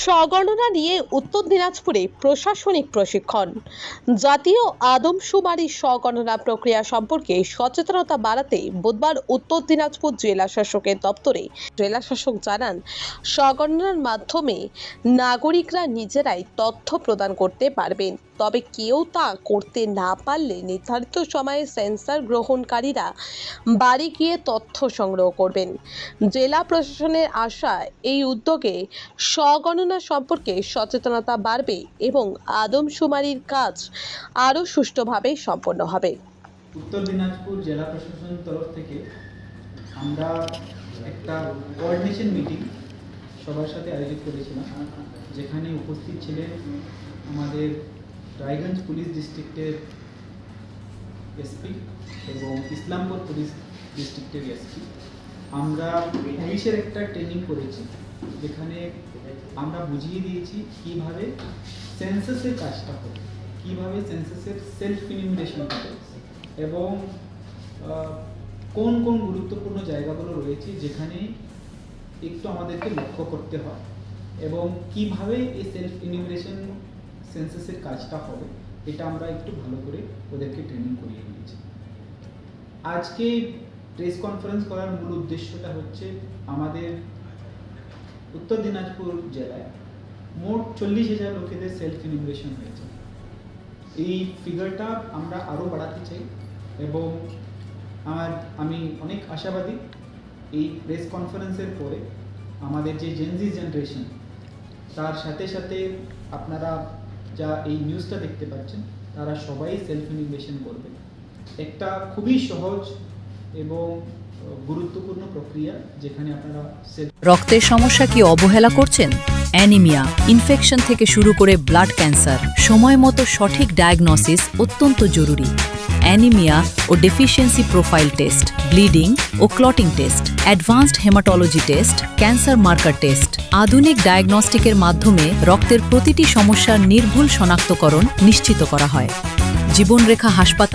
স্বগণনা নিয়ে উত্তর দিনাজপুরে প্রশাসনিক প্রশিক্ষণ। জাতীয় আদমশুমারি স্বগণনা প্রক্রিয়া সম্পর্কে সচেতনতা বাড়াতে বুধবার উত্তর দিনাজপুর জেলা শাসকের দপ্তরে জেলা শাসক জানান, স্বগণনার মাধ্যমে নাগরিকরা নিজেরাই তথ্য প্রদান করতে পারবেন। তবে কেউ তা করতে না পারলে নির্ধারিত সময়ে সেন্সার গ্রহণকারীরা বাড়ি গিয়ে তথ্য সংগ্রহ করবেন। জেলা প্রশাসনের আশা, এই উদ্যোগে স্বগণনা সম্পর্কে সচেতনতা বাড়বে এবং আদমশুমারির কাজ আরও সুষ্ঠুভাবে সম্পন্ন হবে। উত্তর দিনাজপুর জেলা প্রশাসনের তরফ থেকে আমরা একটা কোঅর্ডিনেশন মিটিং সবার সাথে আয়োজিত করেছিলাম, যেখানে উপস্থিত ছিলেন আমাদের রায়গঞ্জ পুলিশ ডিস্ট্রিক্টের এসপি এবং ইসলামপুর পুলিশ ডিস্ট্রিক্টের এসপি। আমরা পুলিশের একটা ট্রেনিং করেছি, যেখানে আমরা বুঝিয়ে দিয়েছি কীভাবে সেন্সাসের কাজটা হবে, কীভাবে সেন্সাসের সেলফ ইনিমিনেশন হবে এবং কোন কোন গুরুত্বপূর্ণ জায়গাগুলো রয়েছে যেখানে একটু আমাদেরকে লক্ষ্য করতে হয় এবং কিভাবে এই সেলফ ইনিমিনেশন সেন্সাসের কাজটা হবে, এটা আমরা একটু ভালো করে ওদেরকে ট্রেনিং করিয়ে দিয়েছি। আজকে প্রেস কনফারেন্স করার মূল উদ্দেশ্যটা হচ্ছে, আমাদের উত্তর দিনাজপুর জেলায় মোট 40,000 লোকেদের সেলফ ইনিমিনেশন হয়েছে। এই ফিগারটা আমরা আরও বাড়াতে চাই এবং আমি অনেক আশাবাদী এই প্রেস কনফারেন্সের পরে আমাদের যে জেনজি জেনারেশন, তার সাথে সাথে আপনারা যা এই নিউজটা দেখতে পাচ্ছেন, তারা সবাই সেলফ ইনিমিনেশন করবে। একটা খুবই সহজ এবং গুরুত্বপূর্ণ প্রক্রিয়া, যেখানে আপনারা রক্তের সমস্যা কি অবহেলা করছেন? অ্যানিমিয়া, ইনফেকশন থেকে শুরু করে ব্লাড ক্যান্সার, সময় মতো সঠিক ডায়াগনোসিস অত্যন্ত জরুরি। অ্যানিমিয়া ও ডেফিসিয়েন্সি প্রোফাইল টেস্ট, ব্লিডিং ও clotting test, advanced haematology test, cancer marker test, আধুনিক ডায়াগনস্টিকের মাধ্যমে রক্তের প্রতিটি সমস্যার নির্ভুল শনাক্তকরণ নিশ্চিত করা হয়। জীবনরেখা হাসপাতাল